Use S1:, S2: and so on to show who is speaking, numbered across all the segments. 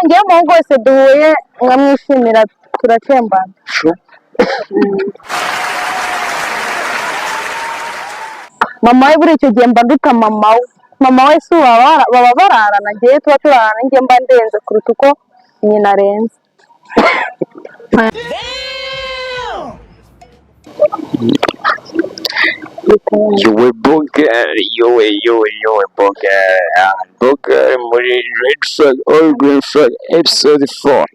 S1: ngiye mu ngo wese duhuye nkamwishimira turacembana. Mama we buri icyo gihe mba nduta mama we si baba bararana ngewe tuba turarana njye mba ndenze kuruta uko nyina arenze.
S2: Yowe boga muri red flag or green flag episode 4.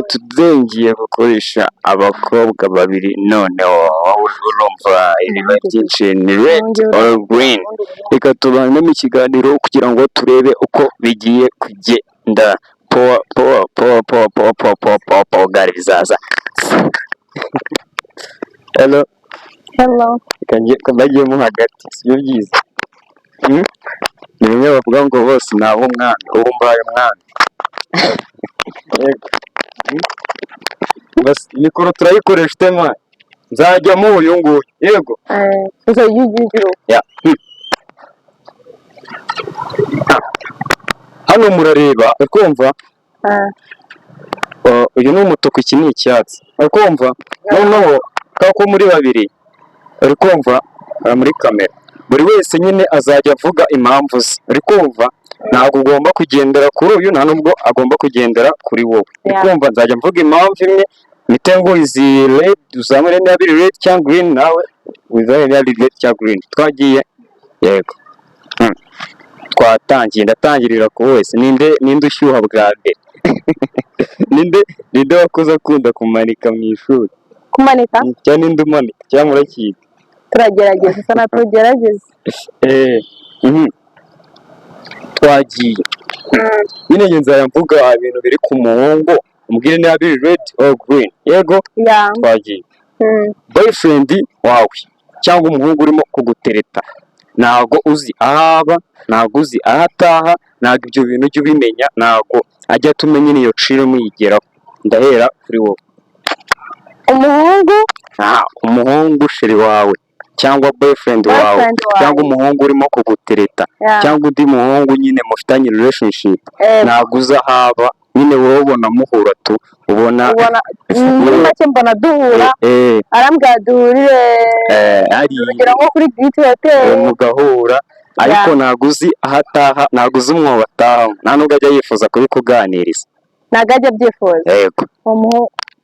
S2: Today ngiye gukoresha abakobwa babiri noneho urumva ibiba byinshi ni red or green. Reka tubanemo ikiganiro kugira ngo turebe uko bigiye kugenda. Po gari bizaza. Hello. Kabagiyemo hagati sibyo byiza. Ni bimwe bavuga ngo bose nabo umwana uwo mbaye umwana. Bas mikoro turayikoresha tema nzajya mu uyu nguyu yego ya hano murareba ukumva uyu ni umutuku iki ni icyatsi ukumva noneho kako muri babiri uri kumva muri kamera buri wese nyine azajya avuga impamvu ze uri kumva ntabwo ugomba kugendera kuri uyu nta nubwo agomba kugendera kuri wowe uri kumva nzajya mvuga impamvu imwe mitengo izi red uzamure niba biri red cyangwa green nawe wizaye niba biri red cyangwa green twagiye yego twatangiye ndatangirira ku wese ninde ushyuha bwa mbere ninde wakoze akunda kumanika mu ishuri
S1: kumanika
S2: cyane ninde umanika cyangwa urakiga
S1: turagerageza sana tugerageza
S2: twagiye nyine nzajya mvuga ibintu biri ku muhungu umbwire niba biri red or green yego twagiye boyfriend wawe cyangwa umuhungu urimo kugutereta ntago uzi ahaba ntago uzi ahataha ntago ibyo bintu ujye ubimenya ntago ajya tumenya niyo ciro muyigeraho ndahera kuri wowe umuhungu sheri wawe cyangwa boyfriend wawe cyangwa umuhungu urimo kugutereta cyangwa undi muhungu nyine mufitanye relationship ntago uzi ahaba nyine wowe ubona muhura tu ubona
S1: muri make mbona duhura arambwira duhurire kugira ngo kuri giti hotel
S2: mugahura ariko ntago uzi ahataha ntago uzi umwobo atahamo nta nubwo ajya yifuza kubikuganiriza
S1: ntago ajya abyifuza
S2: yego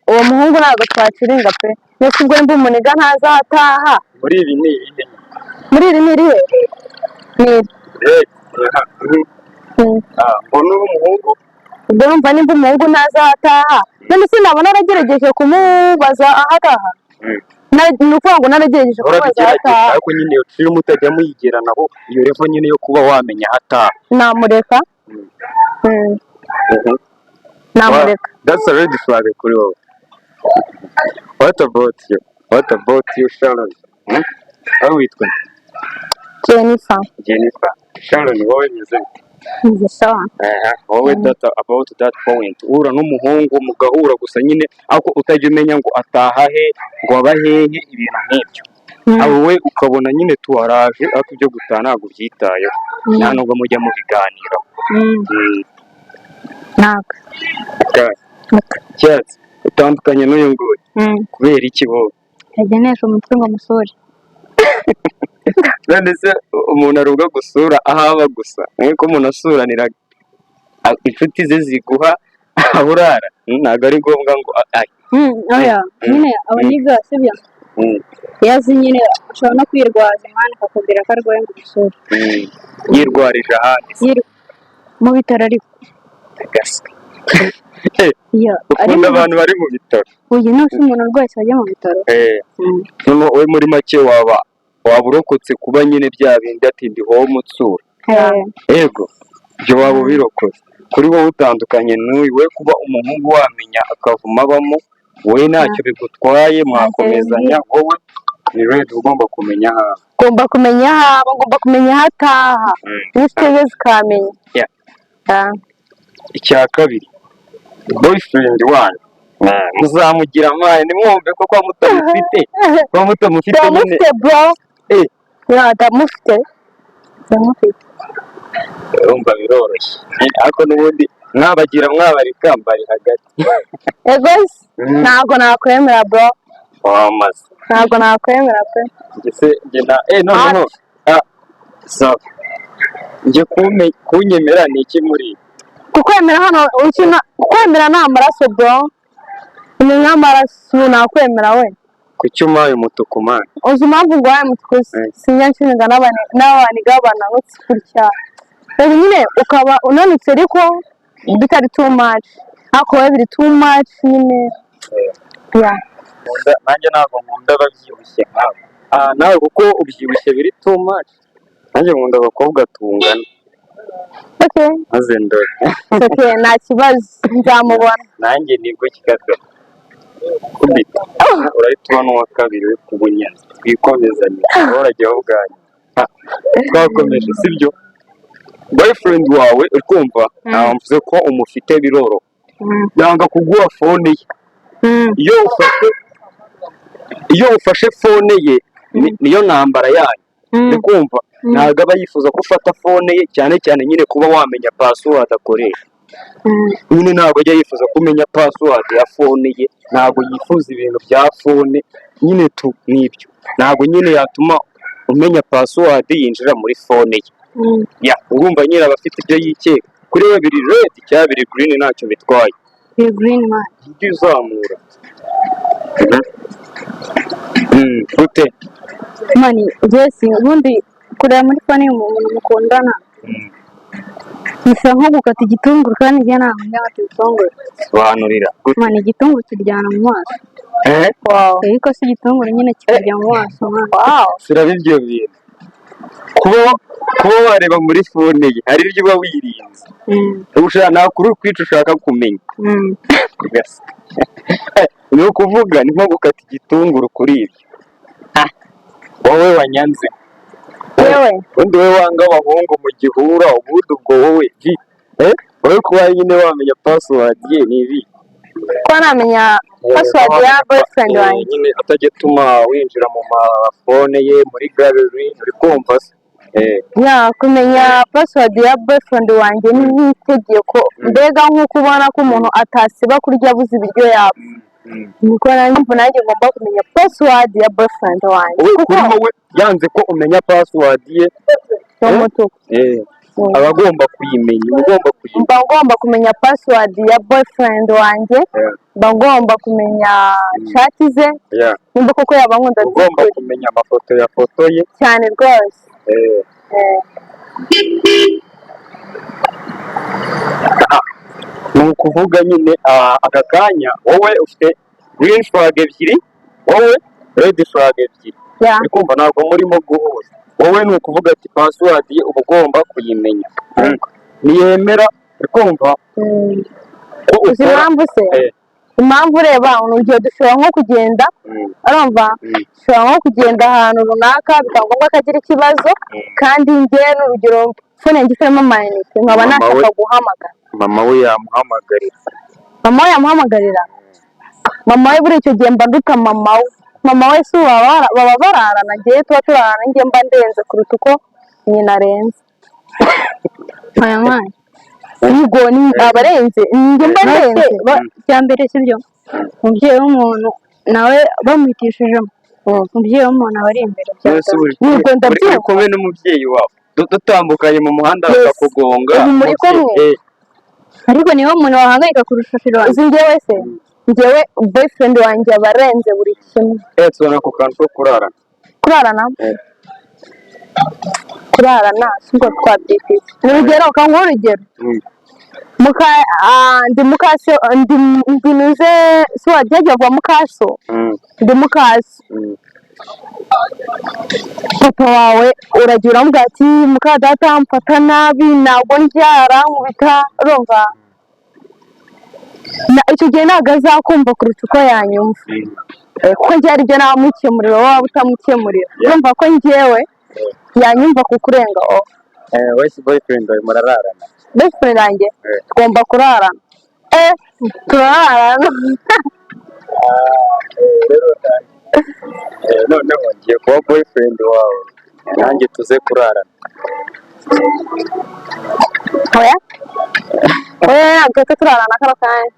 S1: uwo muhungu ntabwo twaciringa pe ndetse ubwo mba umuniga ntazi ahataha
S2: muri ibi ni irihe
S1: muri iri ni irihe
S2: mbona uri umuhungu
S1: ubwo numva nimba umuhungu ntazi ahataha none se nabona aragerageje kumubaza ahataha ni ukuvuga ngo naragerageje kumubaza ahataha
S2: ariko nyine iyo turi mutajya muyigera nabo iyo revo nyine yo kuba wamenya ahataha
S1: namureka namureka
S2: that's a red flag kuri wowe what about you Sharon aho witwa Jennifer Sharon wowe meze wowe about that point uhura n'umuhungu mugahura gusa nyine ako utajya umenya ngo ataha he ngo aba hehe ibintu nk'ibyo abo we ukabona nyine tuwaraje ariko ibyo gutaha ntabwo byitayeho nta nubwo mujya mu biganiro cyatsi utandukanye n'uyu nguyu kubera iki wowe
S1: yagenesha umutwe ngo musure
S2: none se umuntu aruga gusura ahaba gusa nk'uko umuntu asuranira inshuti ze ziguha aburara ntabwo ari ngombwa ngo
S1: nyine abaniga sibyo yazi nyine ashobora no kwirwaza imana akakubwira ko arwaye ngo umusure
S2: yirwarije ahandi
S1: mu bitaro ariko
S2: ukunda abantu bari mu bitaro
S1: uyu ni umuntu urwaye ajya mu bitaro
S2: we muri make waba urokotse kuba nyine bya bindi ati ndi wowe umutsura yego ibyo waba ubirokoze kuri wowe utandukanye n'uyu we kuba umuhungu wamenya akavuma abamo wowe ntacyo bigutwaye mwakomezanya wowe ni red ugomba kumenya ahaba
S1: ngomba kumenya ahataha n'inshuti ze zikamenya
S2: icya kabiri boyfriend wanyu muzamugira amazi nimwumve ko kwa mutamufite nyine
S1: bro ndamufite
S2: urumva biroroshye ariko n'ubundi mwabagira mwabarika mbari hagati.
S1: Ego ntabwo nakwemera bro.
S2: Wamaze.
S1: Ntabwo nakwemera pe.
S2: Njye na no. So. Njye kunyemera ni iki muri?
S1: Kukwemera hano ukina kukwemera ni amaraso bro. Ni nk'amaraso nakwemera we.
S2: Kuki umpaye umutuku man?
S1: Uzi impamvu ngo waye mutuku sinjya nshinga n'abaniga bananutse kurya. Rero nyine ukaba unanutse ariko bitari too much. Ako we biri too much nyine. Yeah.
S2: Nanjye ntabwo nkunda ababyibushye nkawe. Nawe kuko ubyibushye biri too much. Nanjye nkunda abakobwa tungana.
S1: Okay.
S2: Maze ndore.
S1: Okay, nta kibazo nzamubona.
S2: Nanjye nibwo kigato. Kubita. Urahita ubona uwa kabiri we kubunyana. Twikomezanye. Urajya ubwanyu. Twakomeje sibyo? Boyfriend wawe ukumva mvuze ko umufite biroro. Yanga kuguha phone ye. Iyo ufashe phone ye niyo ntambara yanyu. Ukumva ntabwo aba yifuza ko ufata phone ye cyane cyane nyine kuba wamenya password akoresha. Nyine ntabwo ajya yifuza kumenya password ya phone ye, ntabwo yifuza ibintu bya phone nyine tu nibyo. Ntabwo nyine yatuma umenya password yinjira muri phone ye. Ya urumva nyine abafite ibyo yikeka. Kuri we biri red cyangwa biri green ntacyo bitwaye.
S1: Biri green man.
S2: Ujye uzamura. Ute?
S1: Mani, jesi ubundi kureba muri phone y'umuntu mukundana. Bisa nko gukata igitunguru kandi njye ntabwo njya nkata igitunguru.
S2: Sobanurira.
S1: Mani, igitunguru kiryana mu maso. Wow. Ariko si igitunguru nyine kikarya mu maso. Wow.
S2: Siraba ibyo bintu. Kuba wareba muri phone ye hari ibyo uba wirinze. Ushaka nakuru kwica ushaka kumenya. Ni ukuvuga ni nko gukata igitunguru kuri ibyo. Wowe wanyanze. Undi we wanga abahungu mu gihura ubundi ubwo wowe wowe kuba nyine wamenya password ye ni ibi.
S1: Ko namenya password ya boyfriend wanjye.
S2: Nyine atajya tuma winjira mu phone ye muri gallery uri kumva se.
S1: Ya kumenya password ya boyfriend wanjye ni nk'itegeko. Mbega nk'uko ubona ko umuntu atasiba kurya abuze ibiryo yabo. Niko nanjye ngomba kumenya password ya boyfriend wanjye.
S2: Kuko wowe yanze ko umenya password ye
S1: y'umutuku.
S2: Aba agomba kuyimenya,
S1: mba ngomba kumenya password ya boyfriend wanjye. Mba ngomba kumenya chat ze. Nimba koko yaba nkunda
S2: ugomba kumenya amafoto ya foto ye
S1: cyane rwose.
S2: Ni ukuvuga nyine aka kanya wowe ufite green flag ebyiri, wowe red flag ebyiri. Uri kumva ntabwo murimo guhuza. Wowe ni ukuvuga ati password ye uba ugomba kuyimenya. Niyemera uri kumva
S1: uzi impamvu se? Impamvu ureba urugero dushobora nko kugenda urumva dushobora nko kugenda ahantu runaka bikaba ngombwa ko agira ikibazo kandi njye n'urugero phone yanjye ifitemo amayinite nkaba nashaka guhamagara.
S2: Mama we yamuhamagarira.
S1: Mama we buri icyo gihe mba nduta mama we. Mama we si baba bararana njyewe tuba turarana njye mba ndenze kuruta uko nyina arenze. Aya mwana ubwo ni abarenze njye mba ndenze cya mbere sibyo. Umubyeyi w'umuntu nawe bamwitishijemo. Umubyeyi w'umuntu aba ari imbere
S2: nubwo ndabyumva kumwe n'umubyeyi wawe dutambukanye mu muhanda bakakugonga
S1: muri kumwe. Ariko niwe muntu wahangayika kurusha shira. Uzi njyewe se njyewe boyfriend wanjye abarenze buri kimwe.
S2: Tubona ku kantu ko
S1: kurarana siko twabyifite. Urugero kango urugero ndi mukaso ndi nuze so wajyaje ava mukaso ndi mukaso papa wawe uragira uramubwira ati muka data mfata nabi ntabwo ndyara nkubita urumva icyo gihe ntabwo azakumva kuruta uko yanyumva kuko njye ari byo namukemurira waba utamukemurira urumva ko njyewe yanyumva kukurenga
S2: wese boyfriend wawe murararana.
S1: Boyfriend wanjye tugomba kurarana. Turarana.
S2: Noneho ngiye kuba boyfriend wawe nanjye tuze kurarana.
S1: oya ntabwo turarana kano kanya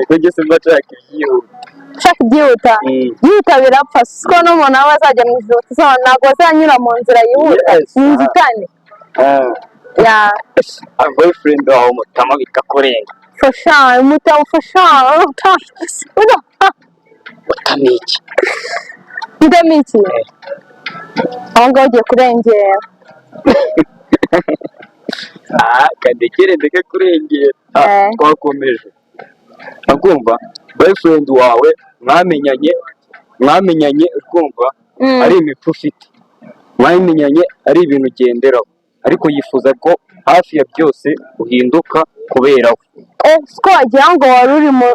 S2: kujya simba nshaka ibyihuta
S1: ushaka ibyihuta byihuta birapfa siko n'umuntu aba azajya mu ijoro tuzabona ntabwo azanyura mu nzira yihuta mu nzitane
S2: boyfriend wawe umutama bikakurenga
S1: fasha umutama fasha
S2: utamiki
S1: ndamiki aho ngaho ugiye kurengera
S2: kandekere ndeke kurengera twakomeje akumva boyfriend wawe mwamenyanye ukumva ari imipfu ufite mwamenyanye ari ibintu ugenderaho ariko yifuza ko hafi ya byose uhinduka kubera we
S1: siko wagira ngo wari uri mu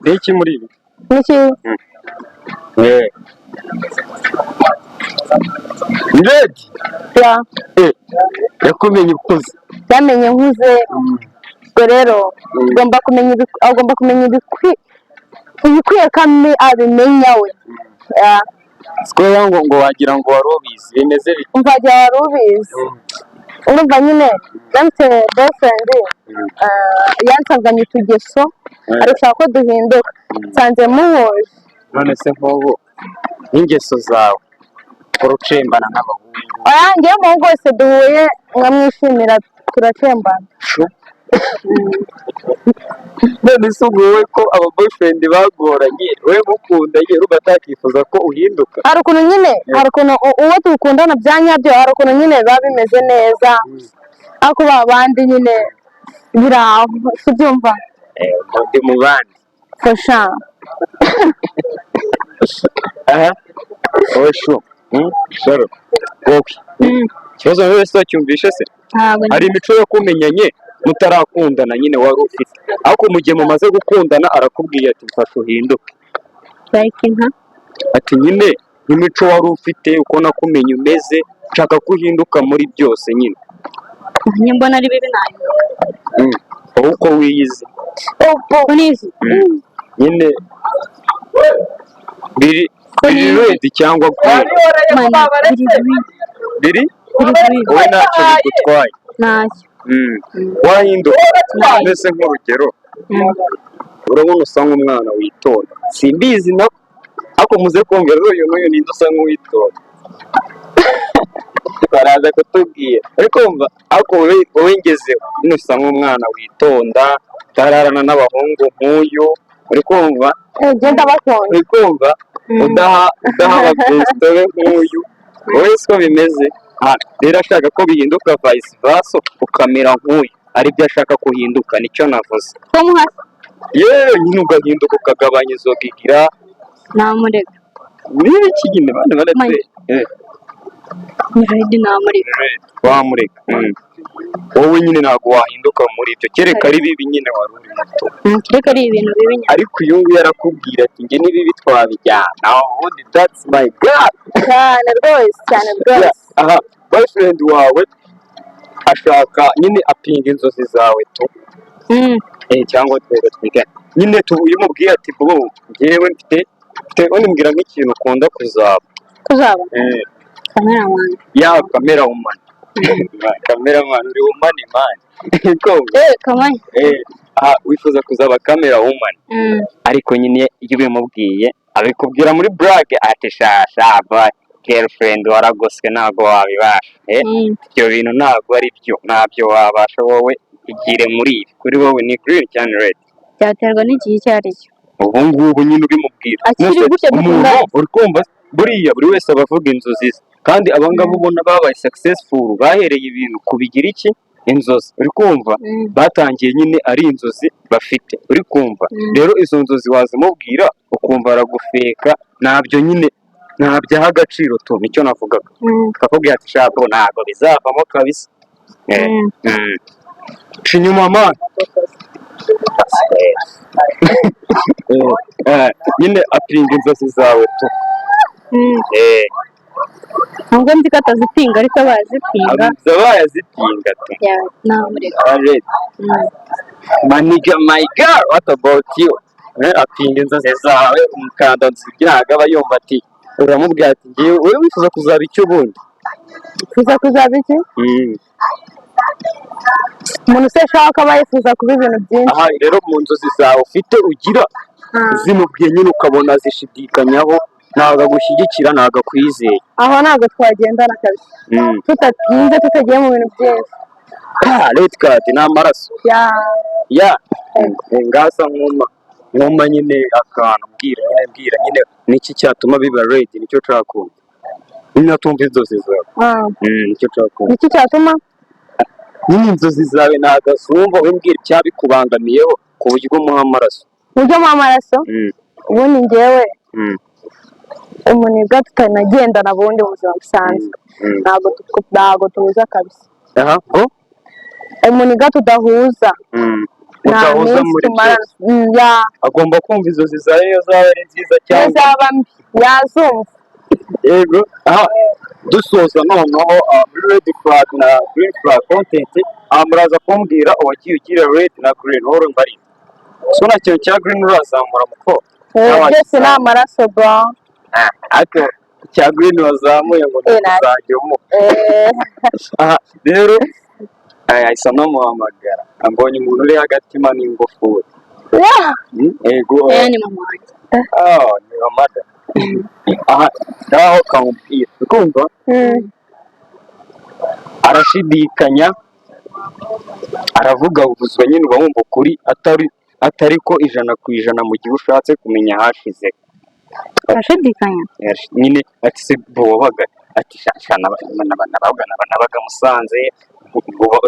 S2: n'iki muri ibi
S1: niki
S2: Red yakumenye ukuze
S1: yamenye nkuze ubwo rero agomba kumenya ibikwiye kandi abimenya we
S2: siko ngo wagira ngo wari ubizi bimeze bite
S1: umvagira wari ubizi urumva nyine yanditse boyfriend yansanganye utugeso arashaka ko duhinduka nsanze muhuje
S2: none se nk'ubu n'ingeso zawe urucembana n'abahungu
S1: ngewe mu rwose duhuye nkamwishimira turacembana
S2: none se wowe ko aba boyfriend bagoranye wowe mukunda yewe batakifuza ko uhinduka
S1: hari ukuntu nyine hari ukuntu uwo dukundana bya nyabyo hari ukuntu nyine biba bimeze neza ariko ba bandi nyine biri aho si byumva
S2: ndi mu bandi
S1: fasha
S2: wowe shu sharo wowe ikibazo wese wacyumvishe se hari imico yo kumenyanye mutarakundana nyine wari ufite ariko mu gihe mumaze gukundana arakubwiye ati mfasha uhinduke ati nyine n'imico wari ufite uko nakumenye umeze nshaka ko uhinduka muri byose nyine
S1: mbona ari bibi nayo
S2: wowe uko wiyizi nyine biri redi cyangwa biri wowe ntacyo bigutwaye
S1: ntacyo
S2: wahinduka mbese nk'urugero urabona usa nk'umwana witonda simbizi nako ariko muze kumvira uyu n'uyu ninde usa nk'uwitonda baraza kutubwira ariko wumva ariko wowe ngezeho nyine usa nk'umwana witonda utararana n'abahungu nk'uyu uri kumva uri kumva udaha ababesitobe nk'uyu wowe siko bimeze rero ashaka ko bihinduka vice versa ukamera nk'uyu aribyo ashaka kuhinduka nicyo navuze yewe nyine ugahinduka ukagabanya izo gigira
S1: namureka
S2: niba iki nyine bane baretse
S1: Red namureka
S2: wamureka wowe nyine ntabwo wahinduka muri ibyo kereka ari bibi nyine wari uri muto
S1: kereka ari ibintu bibi
S2: ariko uyu nguyu arakubwira ati njye n'ibibi twabijyana ubundi that's my god
S1: cyane rwose
S2: aha boyfriend wawe ashaka nyine apinga inzozi zawe tu cyangwa twebwe twigane nyine uyimubwiye ati bro njyewe mfite unibwira nk'ikintu ukunda kuzaba cameraman cameraman uri woman man wifuza kuzaba camerawoman ariko nyine iyo ubimubwiye abikubwira muri brage ati shasha girlfriend waragoswe ntabwo wabibasha ibyo bintu ntabwo ari byo ntabyo wabasha wowe igire muri ibi kuri wowe ni green cyane red
S1: byaterwa n'igihe icyo ari cyo
S2: ubu ngubu nyine ubimubwira umuntu uri kumva buriya buri wese aba avuga inzozi ze kandi abangaba ubona babaye successful bahereye ibintu kubigira iki inzozi uri kumva batangiye nyine ari inzozi bafite uri kumva rero izo nzozi wazimubwira ukumva aragufeka ntabyo nyine ntabyaha agaciro tu nicyo navugaga akakubwira ati shaka ntabwo bizavamo kabisa inyuma mani nyine apinga inzozi zawe tu
S1: ntabwo nzi ko atazipinga ariko bazipinga
S2: bayazipinga tu maniga my girl what about you apinga inzozi zawe umukanda ntabwo aba yumva ati uramubwira ati ngewe wowe wifuza kuzaba icyo ubundi
S1: Twiza kuzaba iki? Umuntu se ashaka aba yifuza kuba ibintu byinshi.
S2: Aha rero mu nzozi zawe ufite ugira zimubwiye nyine ukabona zishidikanyaho, ntabwo agushyigikira, ntabwo akwizeye.
S1: Aho ntabwo twagendana kabisa. Tutatinze tutagiye mu bintu byinshi.
S2: Red card ni amaraso. Ya ngasa nkuma nyine akantu mbwira nyine niki cyatuma biba red, nicyo nshaka kumva. Nyine tumva inzozi zawe. Nicyo nshaka kumva.
S1: Niki cyatuma
S2: nyine inzozi zawe ntabwo zumva, wimbwira icyabikubangamiyeho ku buryo umuha amaraso.
S1: Uburyo mu amaraso? Ubundi njyewe umuniga tutanagendana bundi mu buzima busanzwe. Ntabwo tuhuza kabisa. Umuniga tudahuza.
S2: Mudahuza muri byose. Agomba kumva inzozi zawe iyo zaba ari nziza cyangwa
S1: zaba mbi, yazumva.
S2: Yego. Dusoza noneho muri red flag na green flag content, muraza kumbwira uwagiye ugira red na green, wowe mbari so na cyo cya green urazamura muko
S1: byose ni amaraso bro.
S2: Ati cya green wazamuye ngo tuzajyemo. Rero ayisa no muhamagara ambonye umuntu uri hagati ma n'ingofuri. Yego
S1: ni mama wanjye.
S2: Ni mama. Naho kamubwira ukumva arashidikanya, aravuga ubuzwa nyine uba wumva ukuri atari ko 100% mu gihe ushatse kumenya hashize.
S1: Arashidikanya
S2: nyine ati se bobaga ati shana nabaga Musanze,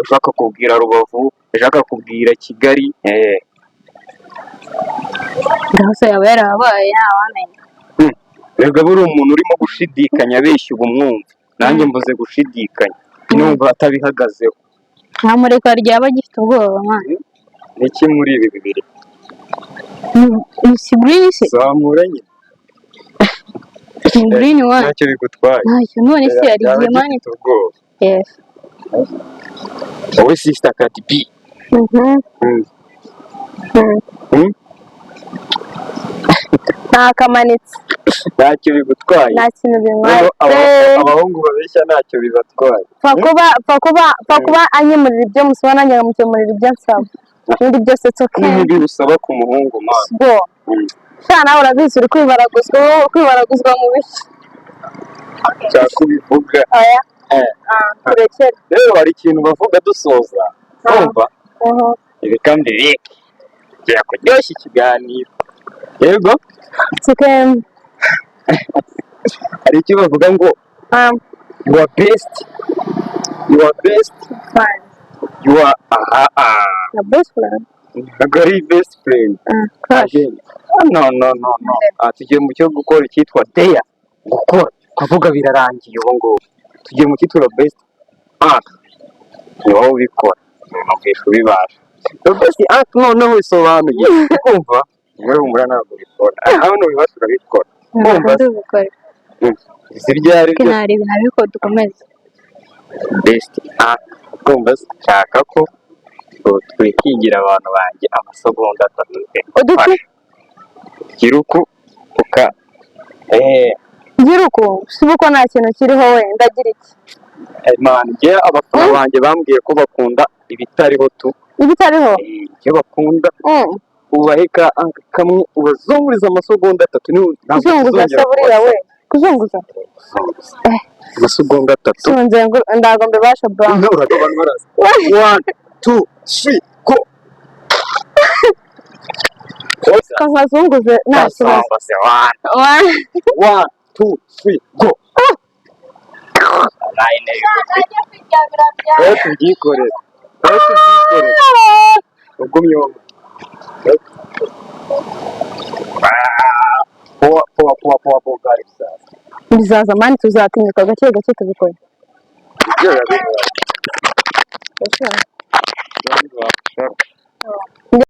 S2: ushaka kubwira Rubavu, ushaka kubwira Kigali.
S1: Ndahose yawe yarabaye ntawamenya.
S2: Rega buri umuntu urimo gushidikanya abeshya ubumwumva, nanjye mvuze gushidikanya numva atabihagazeho.
S1: Nta mureka ryaba gifite ubwoba mwana.
S2: Niki muri ibi bibiri?
S1: Si green se?
S2: Zamuranye.
S1: Green one.
S2: Ntacyo bigutwaye.
S1: Ntacyo none se yari igihe mani. Yes.
S2: Wowe sister Kati B.
S1: Ntakamanitse.
S2: Ntacyo bigutwaye.
S1: Nta kintu bintwaye.
S2: Abahungu babeshya ntacyo bibatwaye.
S1: Fa kuba anyemurira ibyo musaba nanjye nkamukemurira ibyo nsaba. Ibindi byose tsoke.
S2: Nibi usaba ku muhungu mana.
S1: Bo. Cyana urabizi uri kwibaraguzwa mu biki.
S2: Cyakubivuga.
S1: Oya. Kurekera.
S2: Rero hari ikintu bavuga dusoza. Umva. Ibi kandi biki. Ngiye kuryoshya ikiganiro. Yego.
S1: Chicken.
S2: Hari icyo bavuga ngo you are best.
S1: Fine.
S2: You are
S1: The best friend.
S2: A very best friend. No. Tugiye mu cyo gukora icyitwa Deya. Gukora kuvuga birarangiye ubu ngubu. Tugiye mu cyitwa best act. Ni wowe ubikora. Ntabwo ubibasha. The best act noneho bisobanuye. Kumva? Wewe umura ntabwo ubikora. Aho n'ubibasha urabikora. Kumva? Zibyari byo.
S1: Kinari binabiko dukomeze.
S2: Best act. Kumva nshaka ko twikingira abantu banjye amasegonda 3.
S1: Uduki?
S2: Giruku uka
S1: Giruku sibuko nta kintu kiriho we ndagira iki?
S2: Man nge abafana banjye bambwiye ko bakunda ibitariho tu.
S1: Ibitariho?
S2: Icyo bakunda ubaheka kamwe ubazunguriza amasegonda 3 ni
S1: kuzunguza saburiya we. Kuzunguza?
S2: Amasegonda 3.
S1: Sunze ndago mbebasha bro.
S2: Uragabana baraza. 1 2 3 go.
S1: Kazunguze nta kibazo. 1
S2: 2 3 go. Line tugikorera. Ugumye poa guys.
S1: Bizaza mani tuzatinyuka gake tubikora.
S2: Yeah,